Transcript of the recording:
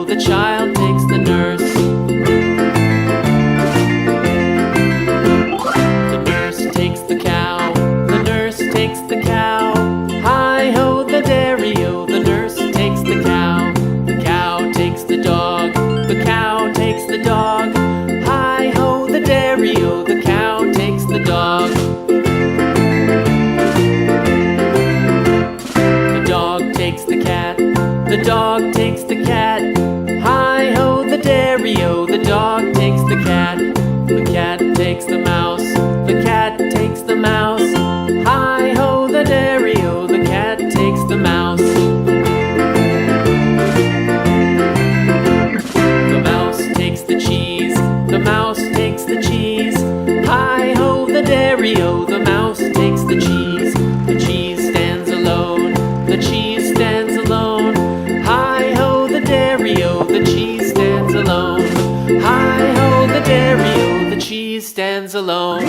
daddy-o, the child takes the nurse. The nurse takes the cow, the nurse takes the cow. Hi-ho, the dairy-o, the nurse takes the cow. The cow takes the dog, the cow takes the dog. Hi-ho, the dairy-o, the cow takes the dog. The dog takes the cat, the dog takes the cat. Hi-ho, the dairy-o, the dog takes the cat. The cat takes the mouse, the cat takes the mouse. Hi-ho, the dairy-o, the cat takes the mouse. The mouse takes the cheese, the mouse takes the cheese. Hi-ho, the dairy-o, the mouse takes the cheese. The cheese stands alone, the cheese stands alone. Hi-ho, the dairy-o, the cheese stands alone. Hi-ho, the dairy-o, the cheese stands alone.